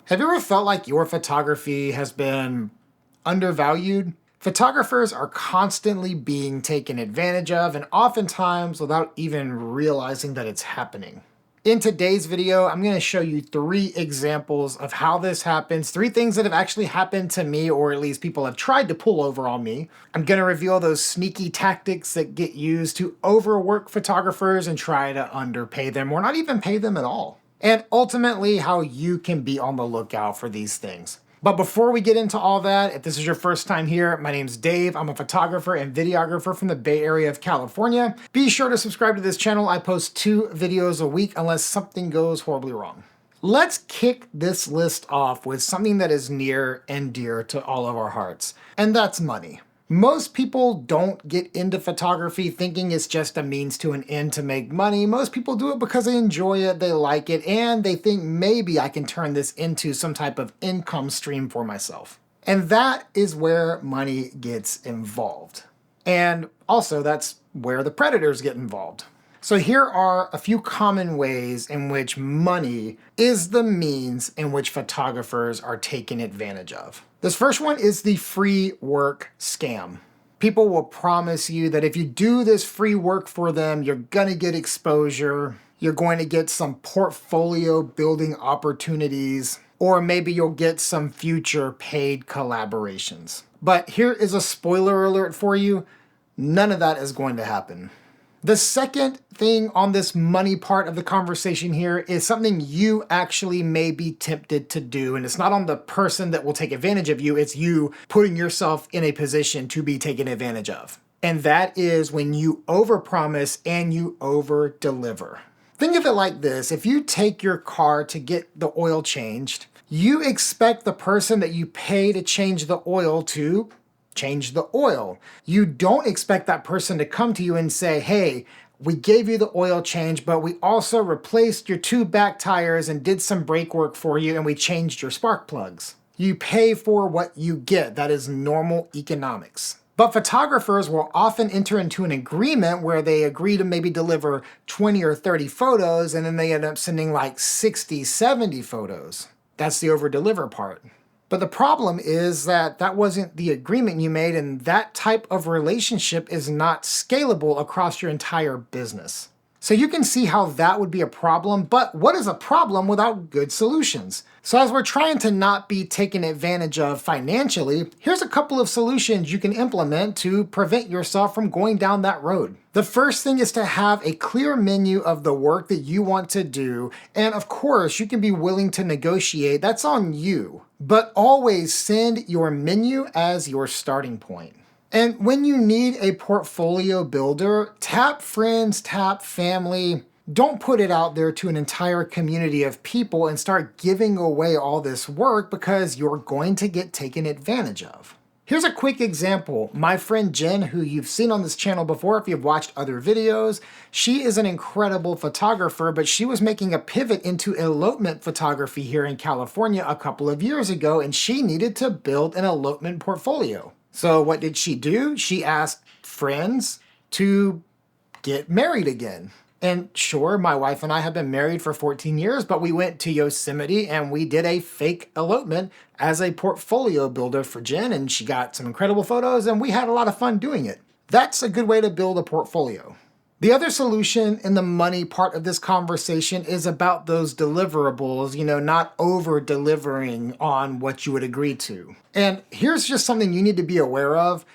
Have you ever felt like your photography has been undervalued? Photographers are constantly being taken advantage of, and oftentimes without even realizing that it's happening. In today's video, I'm going to show you 3 examples of how this happens, 3 things that have actually happened to me, or at least people have tried to pull over on me. I'm going to reveal those sneaky tactics that get used to overwork photographers and try to underpay them, or not even pay them at all. And ultimately, how you can be on the lookout for these things. But before we get into all that, if this is your first time here, my name's Dave. I'm a photographer and videographer from the Bay Area of California. Be sure to subscribe to this channel. I post 2 videos a week unless something goes horribly wrong. Let's kick this list off with something that is near and dear to all of our hearts, and that's money. Most people don't get into photography thinking it's just a means to an end to make money. Most people do it because they enjoy it, they like it, and they think maybe I can turn this into some type of income stream for myself. And that is where money gets involved. And also that's where the predators get involved. So here are a few common ways in which money is the means in which photographers are taken advantage of. This first one is the free work scam. People will promise you that if you do this free work for them, you're gonna get exposure, you're going to get some portfolio building opportunities, or maybe you'll get some future paid collaborations. But here is a spoiler alert for you, none of that is going to happen. The second thing on this money part of the conversation here is something you actually may be tempted to do, and it's not on the person that will take advantage of you, it's you putting yourself in a position to be taken advantage of. And that is when you overpromise and you overdeliver. Think of it like this: if you take your car to get the oil changed, you expect the person that you pay to change the oil to change the oil. You don't expect that person to come to you and say, hey, we gave you the oil change, but we also replaced your 2 back tires and did some brake work for you, and we changed your spark plugs. You pay for what you get. That is normal economics. But photographers will often enter into an agreement where they agree to maybe deliver 20 or 30 photos, and then they end up sending like 60, 70 photos. That's the over-deliver part. But the problem is that that wasn't the agreement you made, and that type of relationship is not scalable across your entire business. So you can see how that would be a problem, but what is a problem without good solutions? So as we're trying to not be taken advantage of financially, here's a couple of solutions you can implement to prevent yourself from going down that road. The first thing is to have a clear menu of the work that you want to do, and of course you can be willing to negotiate, that's on you. But always send your menu as your starting point. And when you need a portfolio builder, tap friends, tap family. Don't put it out there to an entire community of people and start giving away all this work because you're going to get taken advantage of. Here's a quick example. My friend Jen, who you've seen on this channel before if you've watched other videos, she is an incredible photographer, but she was making a pivot into elopement photography here in California a couple of years ago, and she needed to build an elopement portfolio. So what did she do? She asked friends to get married again. And sure, my wife and I have been married for 14 years, but we went to Yosemite and we did a fake elopement as a portfolio builder for Jen, and she got some incredible photos and we had a lot of fun doing it. That's a good way to build a portfolio. The other solution in the money part of this conversation is about those deliverables, not over-delivering on what you would agree to. And here's just something you need to be aware of.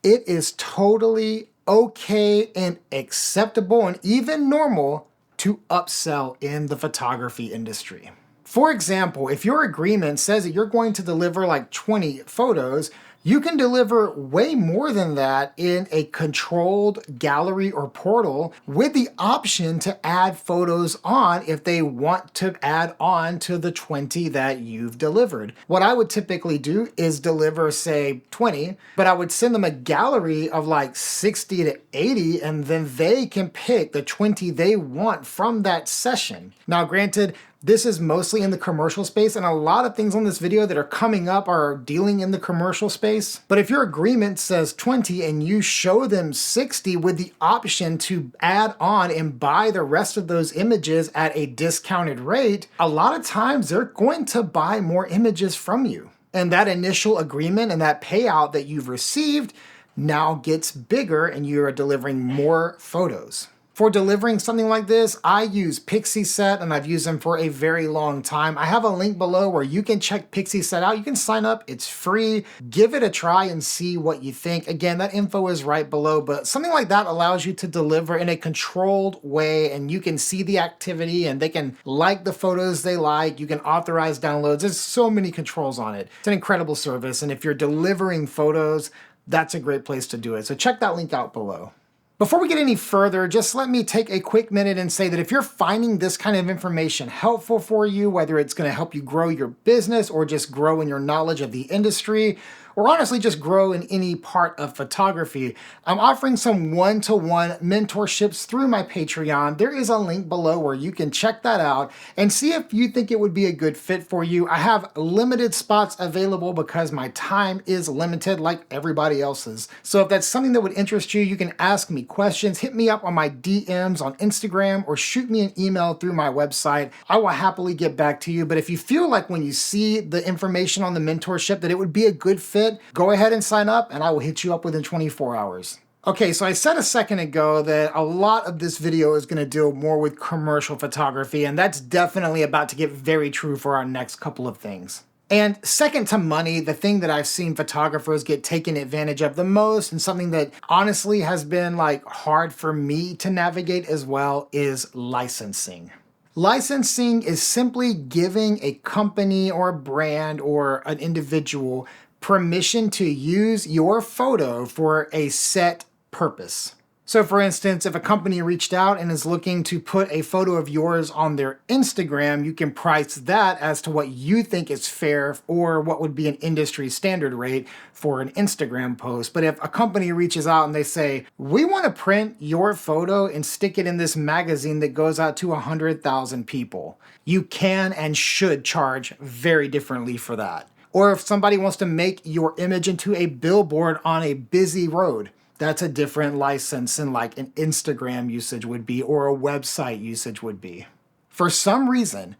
It is totally okay and acceptable and even normal to upsell in the photography industry. For example, if your agreement says that you're going to deliver like 20 photos, you can deliver way more than that in a controlled gallery or portal with the option to add photos on if they want to add on to the 20 that you've delivered. What I would typically do is deliver, say, 20, but I would send them a gallery of like 60 to 80, and then they can pick the 20 they want from that session. Now, granted, This is mostly in the commercial space, and a lot of things on this video that are coming up are dealing in the commercial space. But if your agreement says 20 and you show them 60 with the option to add on and buy the rest of those images at a discounted rate, a lot of times they're going to buy more images from you. And that initial agreement and that payout that you've received now gets bigger and you are delivering more photos. For delivering something like this, I use Pixieset and I've used them for a very long time. I have a link below where you can check Pixieset out. You can sign up, it's free. Give it a try and see what you think. Again, that info is right below, but something like that allows you to deliver in a controlled way and you can see the activity and they can like the photos they like. You can authorize downloads. There's so many controls on it. It's an incredible service. And if you're delivering photos, that's a great place to do it. So check that link out below. Before we get any further, just let me take a quick minute and say that if you're finding this kind of information helpful for you, whether it's going to help you grow your business or just grow in your knowledge of the industry, or honestly just grow in any part of photography, I'm offering some one-to-one mentorships through my Patreon. There is a link below where you can check that out and see if you think it would be a good fit for you. I have limited spots available because my time is limited like everybody else's. So if that's something that would interest you, you can ask me questions, hit me up on my DMs on Instagram, or shoot me an email through my website. I will happily get back to you. But if you feel like when you see the information on the mentorship that it would be a good fit, go ahead and sign up and I will hit you up within 24 hours. Okay, so I said a second ago that a lot of this video is going to deal more with commercial photography, and that's definitely about to get very true for our next couple of things. And second to money, the thing that I've seen photographers get taken advantage of the most, and something that honestly has been like hard for me to navigate as well, is licensing. Licensing is simply giving a company or a brand or an individual permission to use your photo for a set purpose. So for instance, if a company reached out and is looking to put a photo of yours on their Instagram, you can price that as to what you think is fair or what would be an industry standard rate for an Instagram post. But if a company reaches out and they say, we want to print your photo and stick it in this magazine that goes out to 100,000 people, you can and should charge very differently for that. Or if somebody wants to make your image into a billboard on a busy road, that's a different license than like an Instagram usage would be or a website usage would be. For some reason,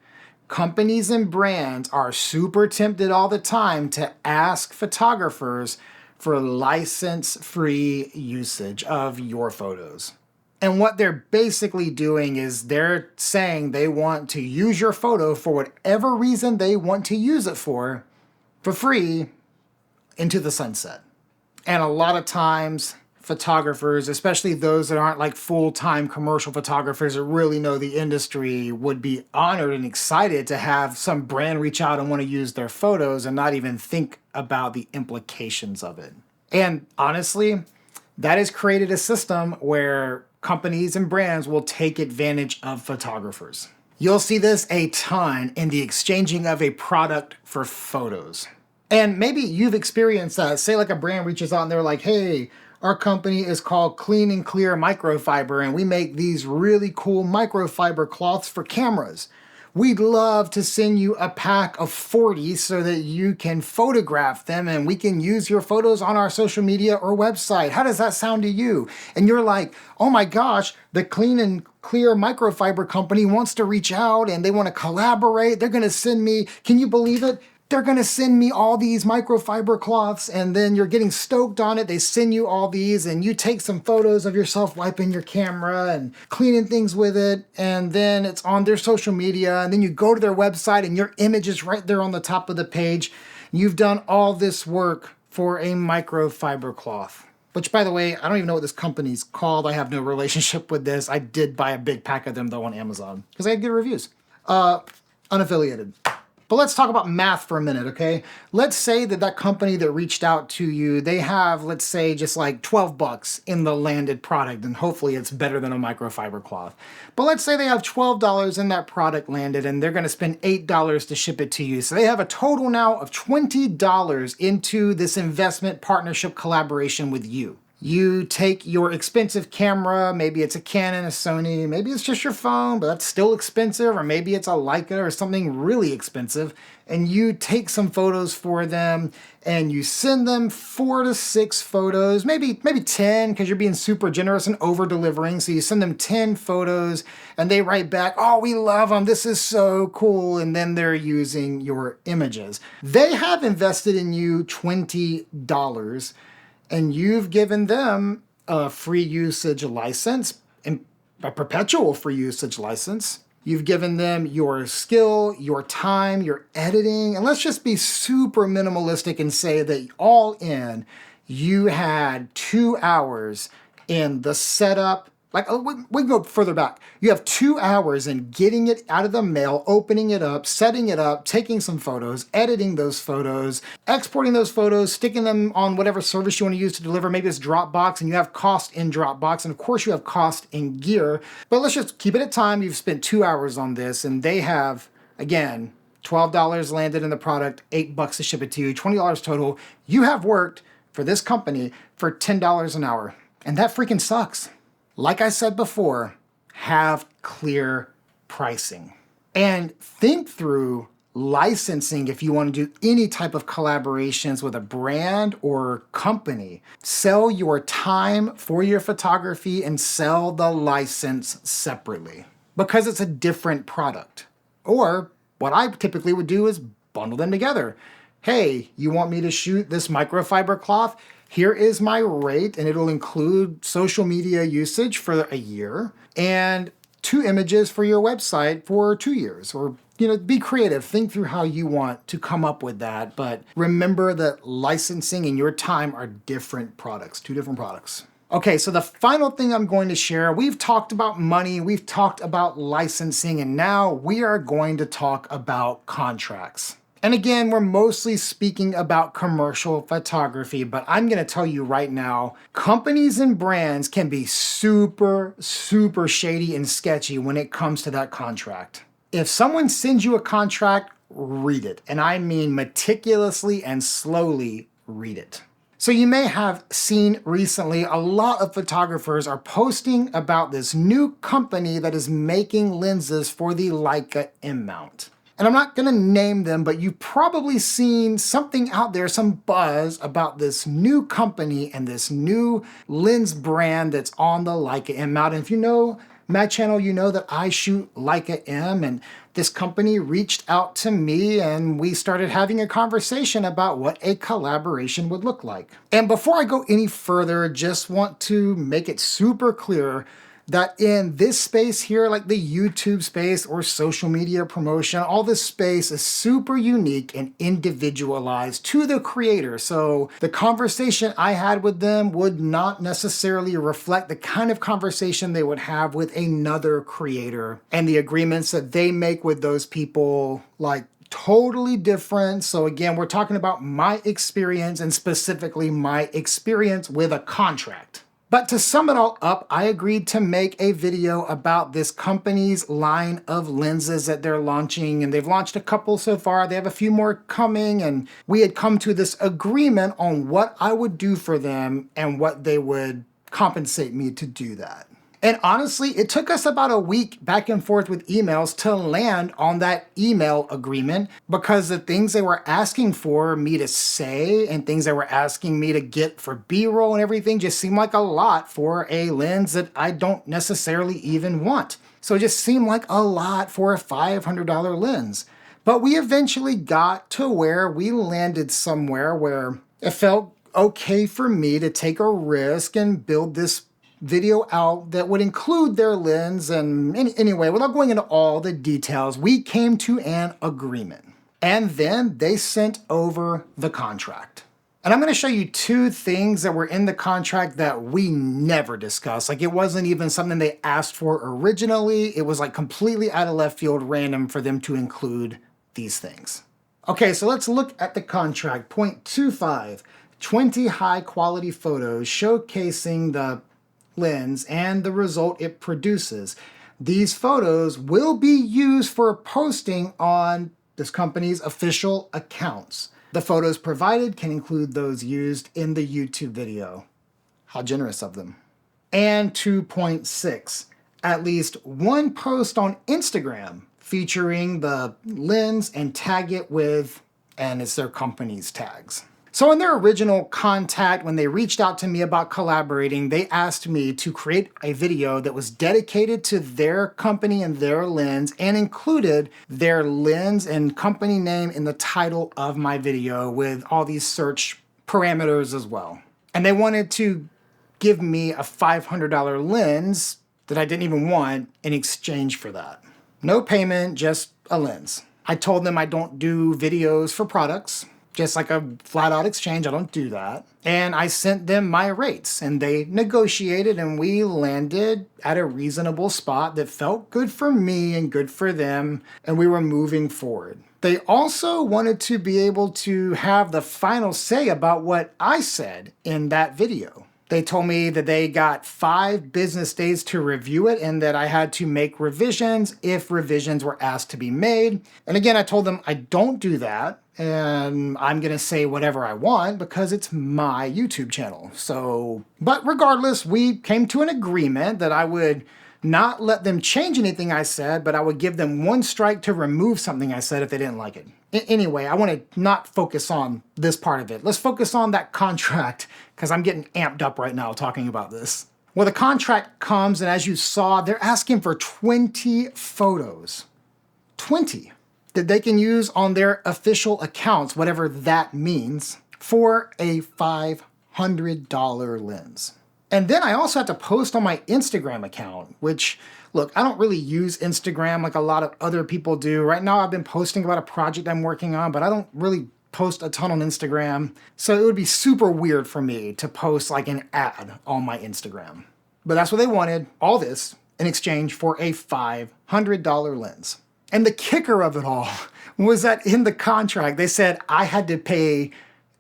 companies and brands are super tempted all the time to ask photographers for license-free usage of your photos. And what they're basically doing is they're saying they want to use your photo for whatever reason they want to use it for free into the sunset. And a lot of times, photographers, especially those that aren't like full-time commercial photographers that really know the industry, would be honored and excited to have some brand reach out and want to use their photos and not even think about the implications of it. And honestly, that has created a system where companies and brands will take advantage of photographers. You'll see this a ton in the exchanging of a product for photos. And maybe you've experienced that. Say like a brand reaches out and they're like, hey, our company is called Clean and Clear Microfiber, and we make these really cool microfiber cloths for cameras. We'd love to send you a pack of 40 so that you can photograph them and we can use your photos on our social media or website. How does that sound to you? And you're like, oh my gosh, the Clean and Clear Microfiber company wants to reach out and they want to collaborate. They're going to send me, can you believe it? They're going to send me all these microfiber cloths, and then you're getting stoked on it. They send you all these and you take some photos of yourself wiping your camera and cleaning things with it. And then it's on their social media. And then you go to their website and your image is right there on the top of the page. You've done all this work for a microfiber cloth, which, by the way, I don't even know what this company's called. I have no relationship with this. I did buy a big pack of them though on Amazon because I had good reviews. Unaffiliated. But let's talk about math for a minute, okay? Let's say that company that reached out to you, they have, let's say, just like 12 bucks in the landed product, and hopefully it's better than a microfiber cloth. But let's say they have $12 in that product landed, and they're gonna spend $8 to ship it to you. So they have a total now of $20 into this investment partnership collaboration with you. You take your expensive camera, maybe it's a Canon, a Sony, maybe it's just your phone, but that's still expensive, or maybe it's a Leica or something really expensive, and you take some photos for them and you send them 4 to 6 photos, maybe 10, because you're being super generous and over delivering. So you send them 10 photos and they write back, oh, we love them, this is so cool, and then they're using your images. They have invested in you $20, and you've given them a free usage license, and a perpetual free usage license. You've given them your skill, your time, your editing, and let's just be super minimalistic and say that all in, you had 2 hours in the setup. Like, we can go further back. You have 2 hours in getting it out of the mail, opening it up, setting it up, taking some photos, editing those photos, exporting those photos, sticking them on whatever service you want to use to deliver. Maybe it's Dropbox, and you have cost in Dropbox, and of course you have cost in gear. But let's just keep it at time. You've spent 2 hours on this, and they have, again, $12 landed in the product, $8 to ship it to you, $20 total. You have worked for this company for $10 an hour, and that freaking sucks. Like I said before, have clear pricing. And think through licensing if you want to do any type of collaborations with a brand or company. Sell your time for your photography and sell the license separately, because it's a different product. Or what I typically would do is bundle them together. Hey, you want me to shoot this microfiber cloth? Here is my rate, and it'll include social media usage for a year and 2 images for your website for 2 years. Or, be creative. Think through how you want to come up with that. But remember that licensing and your time are different products, 2 different products. Okay, so the final thing I'm going to share, we've talked about money, we've talked about licensing, and now we are going to talk about contracts. And again, we're mostly speaking about commercial photography, but I'm gonna tell you right now, companies and brands can be super, super shady and sketchy when it comes to that contract. If someone sends you a contract, read it. And I mean meticulously and slowly read it. So you may have seen recently, a lot of photographers are posting about this new company that is making lenses for the Leica M-mount. And I'm not gonna name them, but you've probably seen something out there, some buzz about this new company and this new lens brand that's on the Leica M-mount. And if you know my channel, you know that I shoot Leica M, and this company reached out to me and we started having a conversation about what a collaboration would look like. And before I go any further, just want to make it super clear that in this space here, like the YouTube space or social media promotion, all this space is super unique and individualized to the creator. So the conversation I had with them would not necessarily reflect the kind of conversation they would have with another creator, and the agreements that they make with those people, like, totally different. So again, we're talking about my experience, and specifically my experience with a contract. But to sum it all up, I agreed to make a video about this company's line of lenses that they're launching, and they've launched a couple so far. They have a few more coming, and we had come to this agreement on what I would do for them and what they would compensate me to do that. And honestly, it took us about a week back and forth with emails to land on that email agreement, because the things they were asking for me to say and things they were asking me to get for B-roll and everything just seemed like a lot for a lens that I don't necessarily even want. So it just seemed like a lot for a $500 lens. But we eventually got to where we landed somewhere where it felt okay for me to take a risk and build this video out that would include their lens. And anyway, without going into all the details, we came to an agreement. And then they sent over the contract. And I'm gonna show you 2 things that were in the contract that we never discussed. Like, it wasn't even something they asked for originally. It was like completely out of left field, random for them to include these things. Okay, so let's look at the contract. Point 25, 20 high quality photos showcasing the lens and the result it produces. These photos will be used for posting on this company's official accounts. The photos provided can include those used in the YouTube video. How generous of them. And 2.6, at least one post on Instagram featuring the lens and tag it with, and it's their company's tags. So in their original contact, when they reached out to me about collaborating, they asked me to create a video that was dedicated to their company and their lens and included their lens and company name in the title of my video with all these search parameters as well. And they wanted to give me a $500 lens that I didn't even want in exchange for that. No payment, just a lens. I told them I don't do videos for products. Just like a flat out exchange, I don't do that. And I sent them my rates and they negotiated and we landed at a reasonable spot that felt good for me and good for them, and we were moving forward. They also wanted to be able to have the final say about what I said in that video. They told me that they got 5 business days to review it and that I had to make revisions if revisions were asked to be made. And again, I told them I don't do that and I'm gonna say whatever I want because it's my YouTube channel. So, but regardless, we came to an agreement that I would not let them change anything I said, but I would give them 1 strike to remove something I said if they didn't like it. Anyway, I want to not focus on this part of it. Let's focus on that contract because I'm getting amped up right now talking about this. Well, the contract comes, and as you saw, they're asking for 20 photos. 20 that they can use on their official accounts, whatever that means, for a $500 lens. And then I also have to post on my Instagram account, which, look, I don't really use Instagram like a lot of other people do. Right now I've been posting about a project I'm working on, but I don't really post a ton on Instagram. So it would be super weird for me to post like an ad on my Instagram. But that's what they wanted, all this, in exchange for a $500 lens. And the kicker of it all was that in the contract, they said I had to pay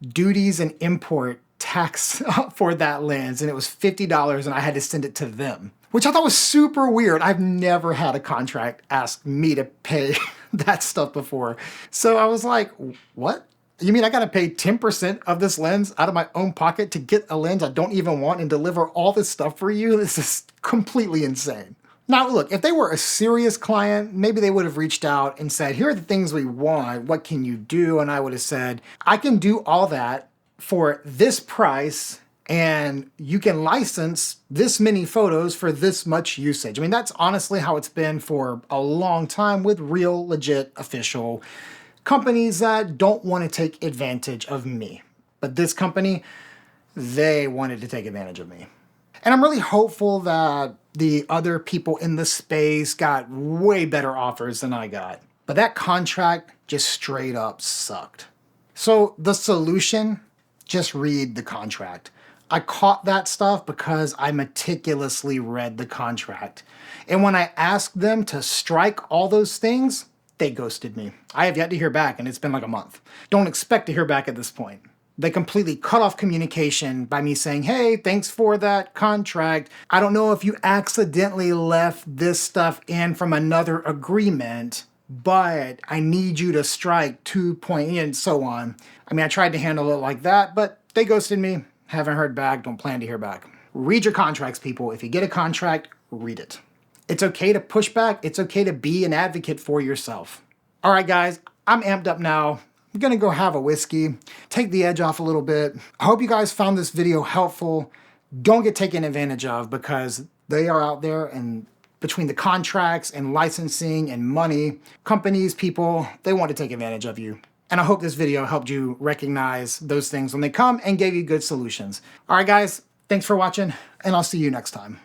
duties and import tax for that lens, and it was $50 and I had to send it to them, which I thought was super weird. I've never had a contract ask me to pay that stuff before. So I was like, what? You mean I gotta pay 10% of this lens out of my own pocket to get a lens I don't even want and deliver all this stuff for you? This is completely insane. Now look, if they were a serious client, maybe they would have reached out and said, here are the things we want, what can you do? And I would have said, I can do all that for this price, and you can license this many photos for this much usage. I mean, that's honestly how it's been for a long time with real, legit, official companies that don't want to take advantage of me. But this company, they wanted to take advantage of me. And I'm really hopeful that the other people in the space got way better offers than I got. But that contract just straight up sucked. So the solution, just read the contract. I caught that stuff because I meticulously read the contract. And when I asked them to strike all those things, they ghosted me. I have yet to hear back, and it's been like a month. Don't expect to hear back at this point. They completely cut off communication by me saying, hey, thanks for that contract. I don't know if you accidentally left this stuff in from another agreement, but I need you to strike 2 point, and so on. I mean, I tried to handle it like that, but they ghosted me. Haven't heard back, don't plan to hear back. Read your contracts, people. If you get a contract, read it. It's okay to push back. It's okay to be an advocate for yourself. All right, guys, I'm amped up now. I'm gonna go have a whiskey, take the edge off a little bit. I hope you guys found this video helpful. Don't get taken advantage of because they are out there, and between the contracts and licensing and money, companies, people, they want to take advantage of you. And I hope this video helped you recognize those things when they come and gave you good solutions. All right, guys, thanks for watching, and I'll see you next time.